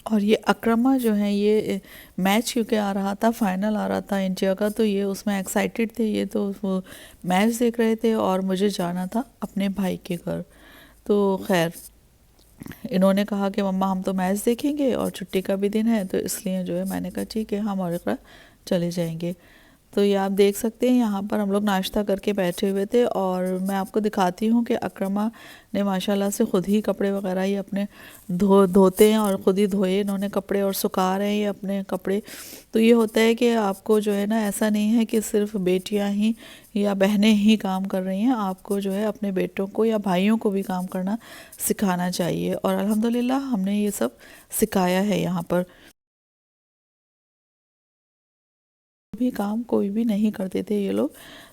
اور یہ اکرما جو ہیں یہ میچ کیونکہ آ رہا تھا، فائنل آ رہا تھا انڈیا کا، تو یہ اس میں ایکسائٹیڈ تھے، یہ تو وہ میچ دیکھ رہے تھے اور مجھے جانا تھا اپنے بھائی کے گھر. تو خیر انہوں نے کہا کہ مما ہم تو میچ دیکھیں گے اور چھٹی کا بھی دن ہے، تو اس لیے جو ہے میں نے کہا ٹھیک ہے ہم اور اقرا چلے جائیں گے. تو یہ آپ دیکھ سکتے ہیں یہاں پر ہم لوگ ناشتہ کر کے بیٹھے ہوئے تھے، اور میں آپ کو دکھاتی ہوں کہ اکرما نے ماشاءاللہ سے خود ہی کپڑے وغیرہ یہ اپنے دھوتے ہیں، اور خود ہی دھوئے انہوں نے کپڑے اور سکھا رہے ہیں یہ اپنے کپڑے. تو یہ ہوتا ہے کہ آپ کو جو ہے نا ایسا نہیں ہے کہ صرف بیٹیاں ہی یا بہنیں ہی کام کر رہی ہیں، آپ کو جو ہے اپنے بیٹوں کو یا بھائیوں کو بھی کام کرنا سکھانا چاہیے. اور الحمدللہ ہم نے یہ سب سکھایا ہے یہاں پر. بھی کام کوئی بھی نہیں کرتے تھے یہ لوگ،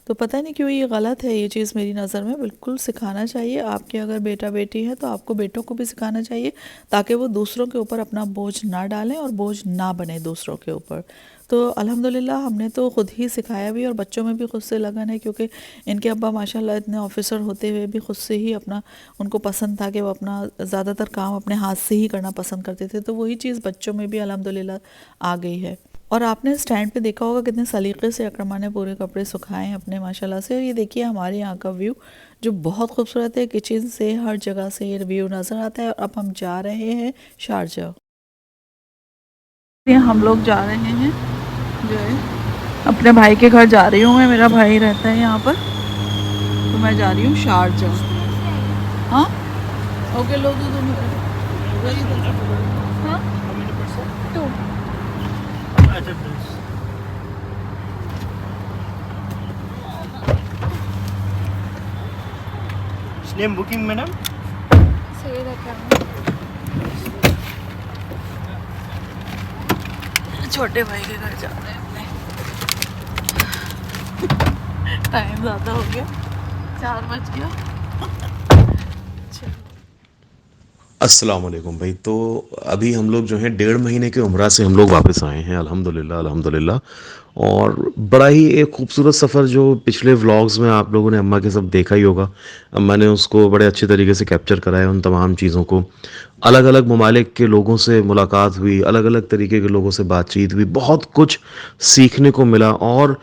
تو پتہ نہیں کیوں یہ غلط ہے یہ چیز میری نظر میں. بالکل سکھانا چاہیے. آپ کے اگر بیٹا بیٹی ہے تو آپ کو بیٹوں کو بھی سکھانا چاہیے تاکہ وہ دوسروں کے اوپر اپنا بوجھ نہ ڈالیں اور بوجھ نہ بنے دوسروں کے اوپر. تو الحمدللہ ہم نے تو خود ہی سکھایا بھی، اور بچوں میں بھی خود سے لگن ہے، کیونکہ ان کے ابا ماشاءاللہ اتنے آفیسر ہوتے ہوئے بھی خود سے ہی اپنا ان کو پسند تھا کہ وہ اپنا زیادہ تر کام اپنے ہاتھ سے ہی کرنا پسند کرتے تھے. تو وہی چیز بچوں میں بھی الحمدللہ آ گئی ہے. اور آپ نے اسٹینڈ پہ دیکھا ہوگا کتنے سلیقے سے اکرما نے پورے کپڑے سکھائے ہیں اپنے ماشاءاللہ سے. اور یہ دیکھیے ہمارے یہاں کا ویو جو بہت خوبصورت ہے، کچن سے ہر جگہ سے یہ ویو نظر آتا ہے. اور اب ہم جا رہے ہیں شارجہ. ہم لوگ جا رہے ہیں جو ہے اپنے بھائی کے گھر جا رہی ہوں میں، میرا بھائی رہتا ہے یہاں پر، تو میں جا رہی ہوں شارجہ. ہاں اوکے لو دو تم. ہاں تو name booking madam سید اکرم چھوٹے بھائی کے گھر جا رہے ہیں اپنے. ٹائم زیادہ ہو گیا، 4 بج گیا. السلام علیکم بھائی. تو ابھی ہم لوگ جو ہیں 1.5 مہینے کے عمرہ سے ہم لوگ واپس آئے ہیں الحمدللہ الحمدللہ. اور بڑا ہی ایک خوبصورت سفر جو پچھلے ولاگز میں آپ لوگوں نے اماں کے سب دیکھا ہی ہوگا. اماں نے اس کو بڑے اچھے طریقے سے کیپچر کرا ہے ان تمام چیزوں کو. الگ الگ ممالک کے لوگوں سے ملاقات ہوئی، الگ الگ طریقے کے لوگوں سے بات چیت ہوئی، بہت کچھ سیکھنے کو ملا. اور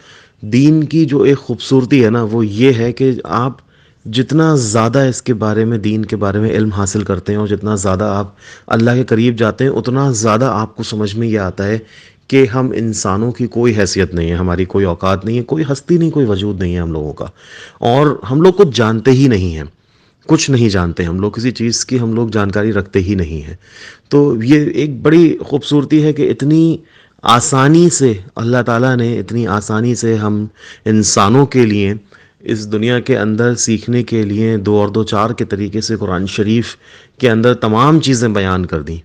دین کی جو ایک خوبصورتی ہے نا وہ یہ ہے کہ آپ جتنا زیادہ اس کے بارے میں دین کے بارے میں علم حاصل کرتے ہیں اور جتنا زیادہ آپ اللہ کے قریب جاتے ہیں اتنا زیادہ آپ کو سمجھ میں یہ آتا ہے کہ ہم انسانوں کی کوئی حیثیت نہیں ہے، ہماری کوئی اوقات نہیں ہے، کوئی ہستی نہیں، کوئی وجود نہیں ہے ہم لوگوں کا. اور ہم لوگ کچھ جانتے ہی نہیں ہیں، کچھ نہیں جانتے ہم لوگ، کسی چیز کی ہم لوگ جانکاری رکھتے ہی نہیں ہیں. تو یہ ایک بڑی خوبصورتی ہے کہ اتنی آسانی سے اللہ تعالیٰ نے اتنی آسانی سے ہم انسانوں کے لیے اس دنیا کے اندر سیکھنے کے لیے 2 اور 2 4 کے طریقے سے قرآن شریف کے اندر تمام چیزیں بیان کر دیں،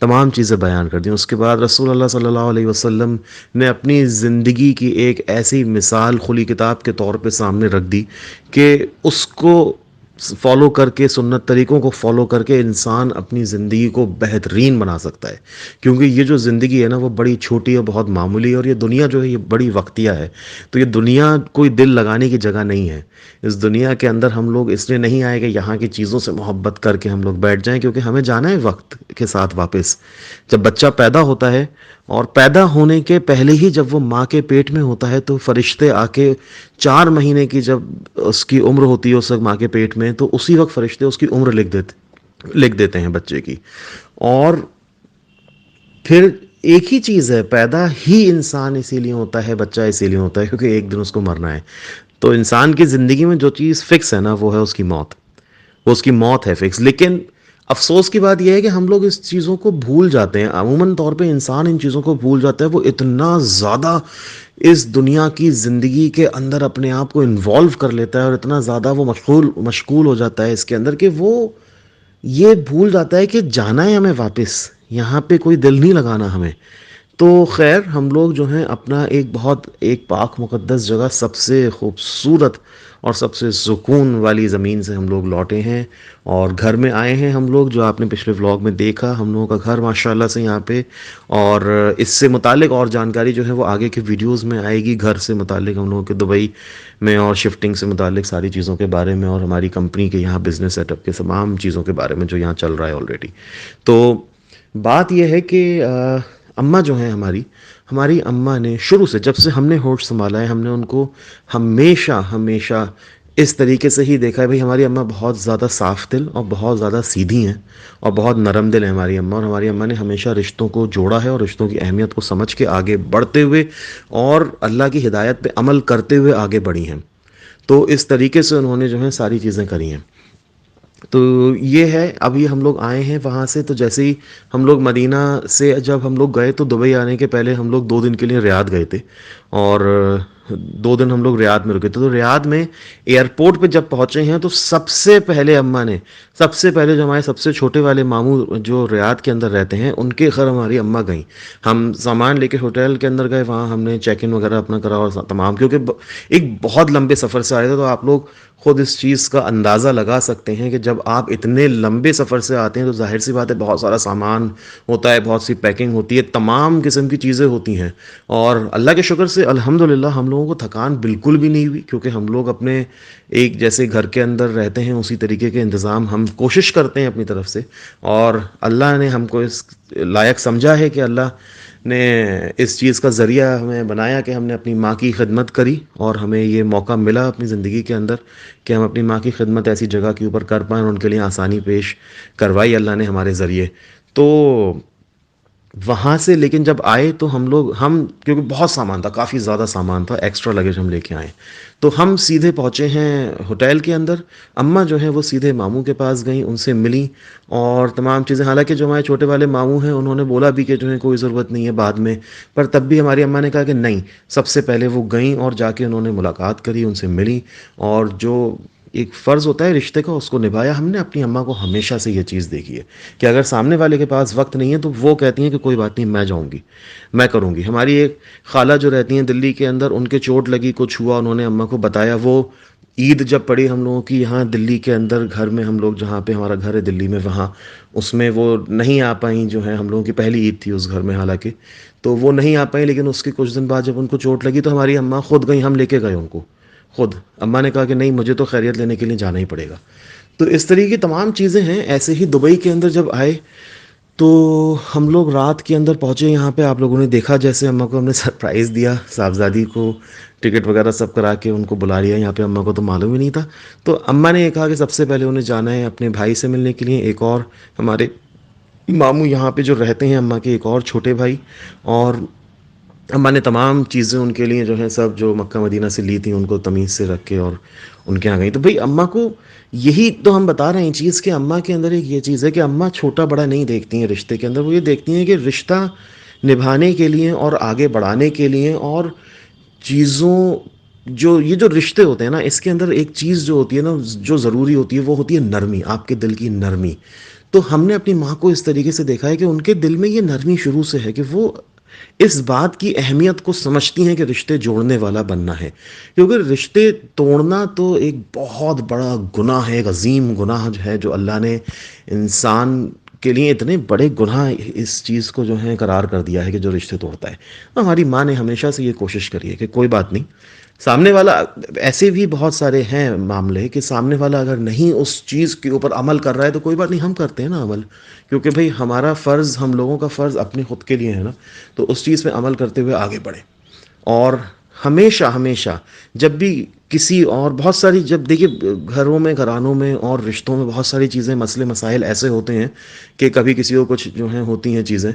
تمام چیزیں بیان کر دیں. اس کے بعد رسول اللہ صلی اللہ علیہ وسلم نے اپنی زندگی کی ایک ایسی مثال کھلی کتاب کے طور پہ سامنے رکھ دی کہ اس کو فالو کر کے، سنت طریقوں کو فالو کر کے انسان اپنی زندگی کو بہترین بنا سکتا ہے. کیونکہ یہ جو زندگی ہے نا وہ بڑی چھوٹی اور بہت معمولی ہے، اور یہ دنیا جو ہے یہ بڑی وقتیہ ہے. تو یہ دنیا کوئی دل لگانے کی جگہ نہیں ہے. اس دنیا کے اندر ہم لوگ اس لیے نہیں آئے کہ یہاں کی چیزوں سے محبت کر کے ہم لوگ بیٹھ جائیں، کیونکہ ہمیں جانا ہے وقت کے ساتھ واپس. جب بچہ پیدا ہوتا ہے اور پیدا ہونے کے پہلے ہی جب وہ ماں کے پیٹ میں ہوتا ہے تو فرشتے آ کے 4 مہینے کی جب اس کی عمر ہوتی ہے اس وقت ماں کے پیٹ میں، تو اسی وقت فرشتے اس کی عمر لکھ دیتے ہیں بچے کی. اور پھر ایک ہی چیز ہے، پیدا ہی انسان اسی لیے ہوتا ہے، بچہ اسی لیے ہوتا ہے کیونکہ ایک دن اس کو مرنا ہے. تو انسان کی زندگی میں جو چیز فکس ہے نا وہ ہے اس کی موت، وہ اس کی موت ہے فکس. لیکن افسوس کی بات یہ ہے کہ ہم لوگ اس چیزوں کو بھول جاتے ہیں. عموماً طور پہ انسان ان چیزوں کو بھول جاتا ہے، وہ اتنا زیادہ اس دنیا کی زندگی کے اندر اپنے آپ کو انوالو کر لیتا ہے اور اتنا زیادہ وہ مشغول ہو جاتا ہے اس کے اندر کہ وہ یہ بھول جاتا ہے کہ جانا ہے ہمیں واپس، یہاں پہ کوئی دل نہیں لگانا ہمیں. تو خیر ہم لوگ جو ہیں اپنا ایک پاک مقدس جگہ، سب سے خوبصورت اور سب سے سکون والی زمین سے ہم لوگ لوٹے ہیں اور گھر میں آئے ہیں ہم لوگ. جو آپ نے پچھلے ولاگ میں دیکھا ہم لوگوں کا گھر ماشاءاللہ سے یہاں پہ، اور اس سے متعلق اور جانکاری جو ہے وہ آگے کے ویڈیوز میں آئے گی. گھر سے متعلق ہم لوگوں کے دبئی میں اور شفٹنگ سے متعلق ساری چیزوں کے بارے میں، اور ہماری کمپنی کے یہاں بزنس سیٹ اپ کے تمام چیزوں کے بارے میں جو یہاں چل رہا ہے آلریڈی. تو بات یہ ہے کہ اماں جو ہیں ہماری اماں نے شروع سے جب سے ہم نے ہوش سنبھالا ہے ہم نے ان کو ہمیشہ ہمیشہ اس طریقے سے ہی دیکھا ہے. بھائی ہماری اماں بہت زیادہ صاف دل اور بہت زیادہ سیدھی ہیں اور بہت نرم دل ہے ہماری اماں. اور ہماری اماں نے ہمیشہ رشتوں کو جوڑا ہے اور رشتوں کی اہمیت کو سمجھ کے آگے بڑھتے ہوئے اور اللہ کی ہدایت پہ عمل کرتے ہوئے آگے بڑھی ہیں. تو اس طریقے سے انہوں نے جو ہے ساری چیزیں کری ہیں. تو یہ ہے. ابھی ہم لوگ آئے ہیں وہاں سے, تو جیسے ہی ہم لوگ مدینہ سے جب ہم لوگ گئے تو دبئی آنے کے پہلے ہم لوگ 2 دن کے لیے ریاض گئے تھے اور 2 دن ہم لوگ ریاض میں رکے تھے. تو ریاض میں ایئرپورٹ پہ جب پہنچے ہیں تو سب سے پہلے اماں نے سب سے پہلے جو ہمارے سب سے چھوٹے والے ماموں جو ریاض کے اندر رہتے ہیں ان کے گھر ہماری اماں گئیں. ہم سامان لے کے ہوٹل کے اندر گئے, وہاں ہم نے چیک ان وغیرہ اپنا کرا اور تمام, کیونکہ ایک بہت لمبے سفر سے آئے تھے. تو آپ لوگ خود اس چیز کا اندازہ لگا سکتے ہیں کہ جب آپ اتنے لمبے سفر سے آتے ہیں تو ظاہر سی بات ہے بہت سارا سامان ہوتا ہے, بہت سی پیکنگ ہوتی ہے, تمام قسم کی چیزیں ہوتی ہیں. اور اللہ کے شکر سے الحمدللہ ہم لوگوں کو تھکان بالکل بھی نہیں ہوئی, کیونکہ ہم لوگ اپنے ایک جیسے گھر کے اندر رہتے ہیں اسی طریقے کے انتظام ہم کوشش کرتے ہیں اپنی طرف سے. اور اللہ نے ہم کو اس لائق سمجھا ہے کہ اللہ نے اس چیز کا ذریعہ ہمیں بنایا کہ ہم نے اپنی ماں کی خدمت کری اور ہمیں یہ موقع ملا اپنی زندگی کے اندر کہ ہم اپنی ماں کی خدمت ایسی جگہ کے اوپر کر پائیں اور ان کے لیے آسانی پیش کروائی اللہ نے ہمارے ذریعے. تو وہاں سے لیکن جب آئے تو ہم کیونکہ بہت سامان تھا, کافی زیادہ سامان تھا, ایکسٹرا لگیج ہم لے کے آئے, تو ہم سیدھے پہنچے ہیں ہوٹل کے اندر. اماں جو ہیں وہ سیدھے ماموں کے پاس گئیں, ان سے ملیں اور تمام چیزیں. حالانکہ جو ہمارے چھوٹے والے ماموں ہیں انہوں نے بولا بھی کہ جو ہے کوئی ضرورت نہیں ہے بعد میں, پر تب بھی ہماری اماں نے کہا کہ نہیں, سب سے پہلے وہ گئیں اور جا کے انہوں نے ملاقات کری, ان سے ملی اور جو ایک فرض ہوتا ہے رشتے کا اس کو نبھایا. ہم نے اپنی اماں کو ہمیشہ سے یہ چیز دیکھی ہے کہ اگر سامنے والے کے پاس وقت نہیں ہے تو وہ کہتی ہیں کہ کوئی بات نہیں, میں جاؤں گی, میں کروں گی. ہماری ایک خالہ جو رہتی ہیں دلی کے اندر, ان کے چوٹ لگی, کچھ ہوا, انہوں نے اماں کو بتایا. وہ عید جب پڑی ہم لوگوں کی یہاں دلی کے اندر گھر میں, ہم لوگ جہاں پہ ہمارا گھر ہے دلی میں, وہاں اس میں وہ نہیں آ پائیں. جو ہے ہم لوگوں کی پہلی عید تھی اس گھر میں حالانکہ, تو وہ نہیں آ پائیں. لیکن اس کے کچھ دن بعد جب ان کو چوٹ لگی تو ہماری اماں خود گئیں, ہم لے کے گئے ان کو خود. اماں نے کہا کہ نہیں مجھے تو خیریت لینے کے لیے جانا ہی پڑے گا. تو اس طریقے کی تمام چیزیں ہیں. ایسے ہی دبئی کے اندر جب آئے تو ہم لوگ رات کے اندر پہنچے یہاں پہ. آپ لوگوں نے دیکھا جیسے اماں کو ہم نے سرپرائز دیا, صاحبزادی کو ٹکٹ وغیرہ سب کرا کے ان کو بلا لیا. یہاں پہ اماں کو تو معلوم ہی نہیں تھا. تو اماں نے یہ کہا کہ سب سے پہلے انہیں جانا ہے اپنے بھائی سے ملنے کے لیے. ایک اور ہمارے ماموں یہاں پہ جو رہتے ہیں اماں کے, ایک اور چھوٹے بھائی, اور اماں نے تمام چیزیں ان کے لیے جو ہے سب جو مکہ مدینہ سے لی تھیں ان کو تمیز سے رکھ کے اور ان کے یہاں گئی. تو بھائی اماں کو یہی تو ہم بتا رہے ہیں چیز کہ اماں کے اندر ایک یہ چیز ہے کہ اماں چھوٹا بڑا نہیں دیکھتی ہیں رشتے کے اندر. وہ یہ دیکھتی ہیں کہ رشتہ نبھانے کے لیے اور آگے بڑھانے کے لیے اور چیزوں یہ جو رشتے ہوتے ہیں نا, اس کے اندر ایک چیز جو ہوتی ہے نا جو ضروری ہوتی ہے وہ ہوتی ہے نرمی, آپ کے دل کی نرمی. تو ہم نے اپنی ماں کو اس طریقے سے دیکھا ہے کہ ان کے دل میں یہ نرمی شروع سے ہے کہ وہ اس بات کی اہمیت کو سمجھتی ہیں کہ رشتے جوڑنے والا بننا ہے. کیونکہ رشتے توڑنا تو ایک بہت بڑا گناہ ہے, ایک عظیم گناہ ہے جو اللہ نے انسان کے لیے اتنے بڑے گناہ اس چیز کو جو ہے قرار کر دیا ہے کہ جو رشتے توڑتا ہے. ہماری ماں نے ہمیشہ سے یہ کوشش کری ہے کہ کوئی بات نہیں, سامنے والا ایسے بھی بہت سارے ہیں معاملے کہ سامنے والا اگر نہیں اس چیز کے اوپر عمل کر رہا ہے تو کوئی بات نہیں, ہم کرتے ہیں نا عمل, کیونکہ بھئی ہمارا فرض, ہم لوگوں کا فرض اپنے خود کے لیے ہے نا. تو اس چیز پہ عمل کرتے ہوئے آگے بڑھیں. اور ہمیشہ جب بھی کسی اور بہت ساری جب دیکھیے گھروں میں گھرانوں میں اور رشتوں میں بہت ساری چیزیں مسئلے مسائل ایسے ہوتے ہیں کہ کبھی کسی کو کچھ جو ہیں ہوتی ہیں چیزیں,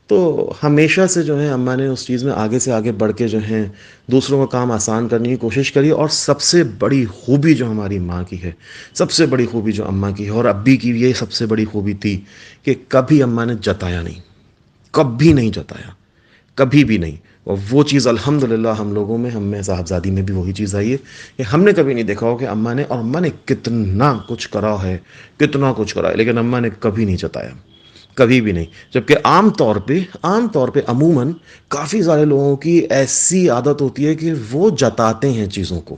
تو ہمیشہ سے جو ہے اماں نے اس چیز میں آگے سے آگے بڑھ کے جو ہیں دوسروں کا کام آسان کرنے کی کوشش کری. اور سب سے بڑی خوبی جو ہماری ماں کی ہے, سب سے بڑی خوبی جو اماں کی ہے اور ابی کی یہ سب سے بڑی خوبی تھی کہ کبھی اماں نے جتایا نہیں, کبھی نہیں جتایا, کبھی بھی نہیں. اور وہ چیز الحمدللہ ہم لوگوں میں, ہم میں صاحبزادی میں بھی وہی چیز آئی ہے کہ ہم نے کبھی نہیں دیکھا ہو کہ اماں نے, اور اماں نے کتنا کچھ کرا ہے, کتنا کچھ کرا ہے, لیکن اماں نے کبھی نہیں جتایا, کبھی بھی نہیں. جبکہ عام طور پہ عموماً کافی سارے لوگوں کی ایسی عادت ہوتی ہے کہ وہ جتاتے ہیں چیزوں کو.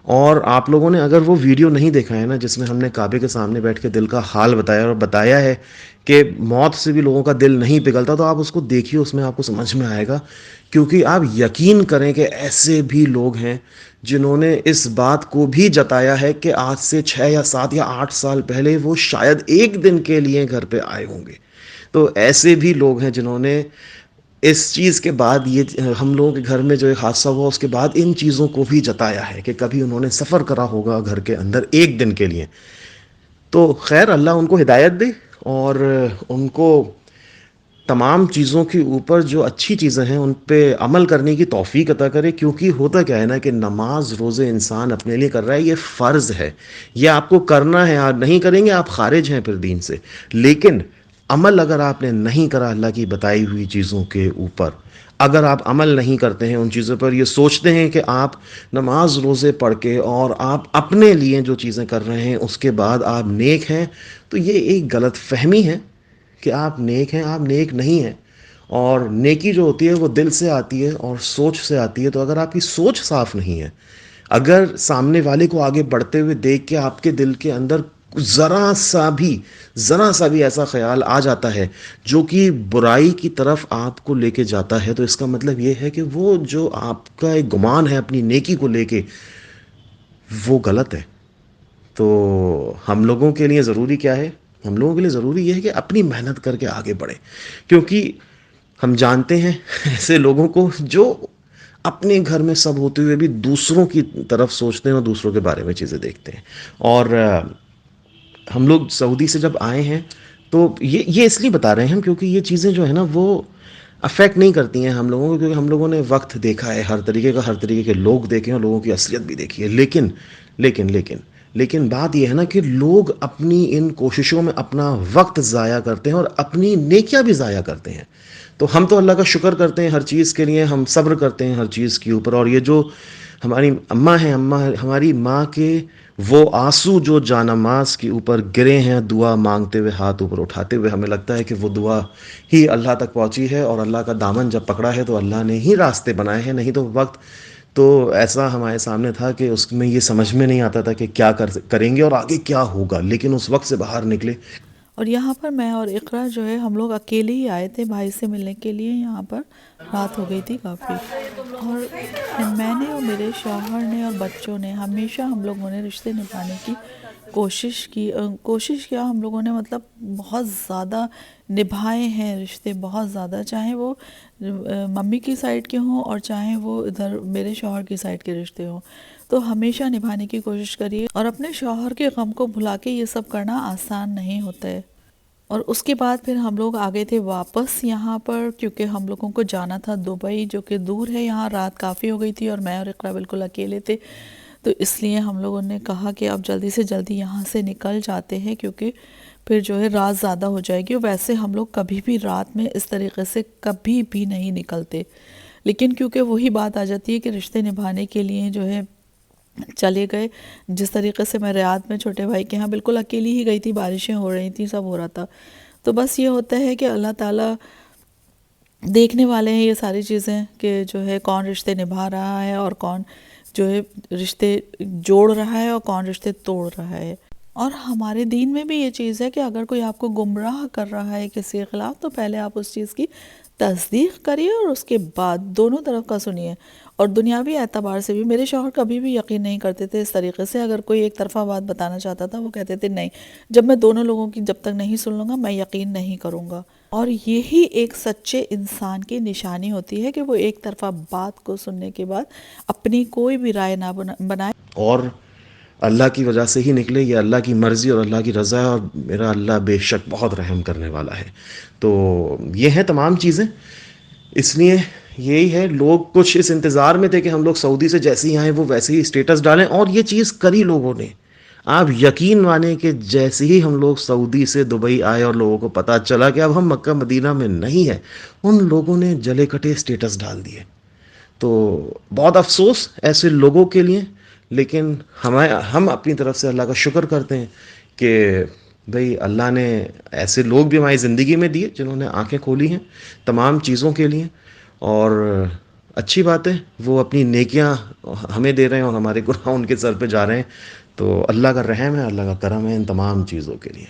اور آپ لوگوں نے اگر وہ ویڈیو نہیں دیکھا ہے نا جس میں ہم نے کعبے کے سامنے بیٹھ کے دل کا حال بتایا اور بتایا ہے کہ موت سے بھی لوگوں کا دل نہیں پگھلتا, تو آپ اس کو دیکھیے, اس میں آپ کو سمجھ میں آئے گا. کیونکہ آپ یقین کریں کہ ایسے بھی لوگ ہیں جنہوں نے اس بات کو بھی جتایا ہے کہ آج سے 6 یا 7 یا 8 سال پہلے وہ شاید ایک دن کے لیے گھر پہ آئے ہوں گے. تو ایسے بھی لوگ ہیں جنہوں نے اس چیز کے بعد، یہ ہم لوگوں کے گھر میں جو ایک حادثہ ہوا اس کے بعد ان چیزوں کو بھی جتایا ہے کہ کبھی انہوں نے سفر کرا ہوگا گھر کے اندر ایک دن کے لیے. تو خیر اللہ ان کو ہدایت دے اور ان کو تمام چیزوں کے اوپر جو اچھی چیزیں ہیں ان پہ عمل کرنے کی توفیق عطا کرے. کیونکہ ہوتا کیا ہے نا کہ نماز روزے انسان اپنے لیے کر رہا ہے، یہ فرض ہے، یہ آپ کو کرنا ہے. آپ نہیں کریں گے آپ خارج ہیں پھر دین سے. لیکن عمل اگر آپ نے نہیں کرا اللہ کی بتائی ہوئی چیزوں کے اوپر، اگر آپ عمل نہیں کرتے ہیں ان چیزوں پر، یہ سوچتے ہیں کہ آپ نماز روزے پڑھ کے اور آپ اپنے لیے جو چیزیں کر رہے ہیں اس کے بعد آپ نیک ہیں، تو یہ ایک غلط فہمی ہے کہ آپ نیک ہیں. آپ نیک نہیں ہیں. اور نیکی جو ہوتی ہے وہ دل سے آتی ہے اور سوچ سے آتی ہے. تو اگر آپ کی سوچ صاف نہیں ہے، اگر سامنے والے کو آگے بڑھتے ہوئے دیکھ کے آپ کے دل کے اندر ذرا سا بھی ایسا خیال آ جاتا ہے جو کہ برائی کی طرف آپ کو لے کے جاتا ہے، تو اس کا مطلب یہ ہے کہ وہ جو آپ کا ایک گمان ہے اپنی نیکی کو لے کے، وہ غلط ہے. تو ہم لوگوں کے لیے ضروری کیا ہے؟ ہم لوگوں کے لیے ضروری یہ ہے کہ اپنی محنت کر کے آگے بڑھیں. کیونکہ ہم جانتے ہیں ایسے لوگوں کو جو اپنے گھر میں سب ہوتے ہوئے بھی دوسروں کی طرف سوچتے ہیں اور دوسروں کے بارے میں چیزیں دیکھتے ہیں. اور ہم لوگ سعودی سے جب آئے ہیں تو یہ اس لیے بتا رہے ہیں ہم، کیونکہ یہ چیزیں جو ہے نا وہ افیکٹ نہیں کرتی ہیں ہم لوگوں کو، کیونکہ ہم لوگوں نے وقت دیکھا ہے ہر طریقے کے لوگ دیکھے ہیں اور لوگوں کی اصلیت بھی دیکھی ہے. لیکن بات یہ ہے نا کہ لوگ اپنی ان کوششوں میں اپنا وقت ضائع کرتے ہیں اور اپنی نیکیاں بھی ضائع کرتے ہیں. تو ہم تو اللہ کا شکر کرتے ہیں ہر چیز کے لیے، ہم صبر کرتے ہیں ہر چیز کے اوپر. اور یہ جو ہماری اماں ہیں، ہماری ماں کے وہ آنسو جو جانماز کے اوپر گرے ہیں دعا مانگتے ہوئے، ہاتھ اوپر اٹھاتے ہوئے، ہمیں لگتا ہے کہ وہ دعا ہی اللہ تک پہنچی ہے اور اللہ کا دامن جب پکڑا ہے تو اللہ نے ہی راستے بنائے ہیں. نہیں تو وقت تو ایسا ہمارے سامنے تھا کہ اس میں یہ سمجھ میں نہیں آتا تھا کہ کیا کریں گے اور آگے کیا ہوگا. لیکن اس وقت سے باہر نکلے. اور یہاں پر میں اور اقرا جو ہے ہم لوگ اکیلے ہی آئے تھے بھائی سے ملنے کے لیے. یہاں پر رات ہو گئی تھی کافی، اور میں نے اور میرے شوہر نے اور بچوں نے ہمیشہ ہم لوگوں نے رشتے نبھانے کی کوشش کیا. ہم لوگوں نے مطلب بہت زیادہ نبھائے ہیں رشتے، بہت زیادہ، چاہے وہ ممی کی سائڈ کے ہوں اور چاہے وہ ادھر میرے شوہر کی سائڈ کے رشتے ہوں. تو ہمیشہ نبھانے کی کوشش کریے. اور اپنے شوہر کے غم کو بھلا کے یہ سب کرنا آسان نہیں ہوتا ہے. اور اس کے بعد پھر ہم لوگ آ گئے تھے واپس یہاں پر، کیونکہ ہم لوگوں کو جانا تھا دبئی، جو کہ دور ہے یہاں. رات کافی ہو گئی تھی اور میں اور اقرا بالکل اکیلے تھے. تو اس لیے ہم لوگوں نے کہا کہ اب جلدی سے جلدی یہاں سے نکل جاتے ہیں، کیونکہ پھر جو ہے رات زیادہ ہو جائے گی. ویسے ہم لوگ کبھی بھی رات میں اس طریقے سے کبھی بھی نہیں نکلتے، لیکن کیونکہ وہی بات آ جاتی ہے کہ رشتے نبھانے کے لیے جو ہے چلے گئے. جس طریقے سے میں ریاض میں چھوٹے بھائی کے ہاں بالکل اکیلی ہی گئی تھی، بارشیں ہو رہی تھیں، سب ہو رہا تھا. تو بس یہ ہوتا ہے کہ اللہ تعالیٰ دیکھنے والے ہیں یہ ساری چیزیں، کہ جو ہے کون رشتے نبھا رہا ہے اور کون جو ہے رشتے جوڑ رہا ہے اور کون رشتے توڑ رہا ہے. اور ہمارے دین میں بھی یہ چیز ہے کہ اگر کوئی آپ کو گمراہ کر رہا ہے کسی کے خلاف، تو پہلے آپ اس چیز کی تصدیق کریے اور اس کے بعد دونوں طرف کا سنیے. اور دنیاوی اعتبار سے بھی میرے شوہر کبھی بھی یقین نہیں کرتے تھے اس طریقے سے. اگر کوئی ایک طرفہ بات بتانا چاہتا تھا وہ کہتے تھے نہیں، جب میں دونوں لوگوں کی جب تک نہیں سن لوں گا میں یقین نہیں کروں گا. اور یہی ایک سچے انسان کی نشانی ہوتی ہے کہ وہ ایک طرفہ بات کو سننے کے بعد اپنی کوئی بھی رائے نہ بنائے اور اللہ کی وجہ سے ہی نکلے. یہ اللہ کی مرضی اور اللہ کی رضا ہے، اور میرا اللہ بے شک بہت رحم کرنے والا ہے. تو یہ ہیں تمام چیزیں. اس لیے یہی ہے، لوگ کچھ اس انتظار میں تھے کہ ہم لوگ سعودی سے جیسے ہی آئیں وہ ویسے ہی اسٹیٹس ڈالیں، اور یہ چیز کری لوگوں نے. آپ یقین مانیں کہ جیسے ہی ہم لوگ سعودی سے دبئی آئے اور لوگوں کو پتہ چلا کہ اب ہم مکہ مدینہ میں نہیں ہیں، ان لوگوں نے جلے کٹے اسٹیٹس ڈال دیے. تو بہت افسوس ایسے لوگوں کے لیے. لیکن ہم اپنی طرف سے اللہ کا شکر کرتے ہیں کہ بھئی اللہ نے ایسے لوگ بھی ہماری زندگی میں دیے جنہوں نے آنکھیں کھولی ہیں تمام چیزوں کے لیے. اور اچھی بات ہے وہ اپنی نیکیاں ہمیں دے رہے ہیں اور ہمارے گناہ ان کے سر پہ جا رہے ہیں. تو اللہ کا رحم ہے، اللہ کا کرم ہے ان تمام چیزوں کے لیے.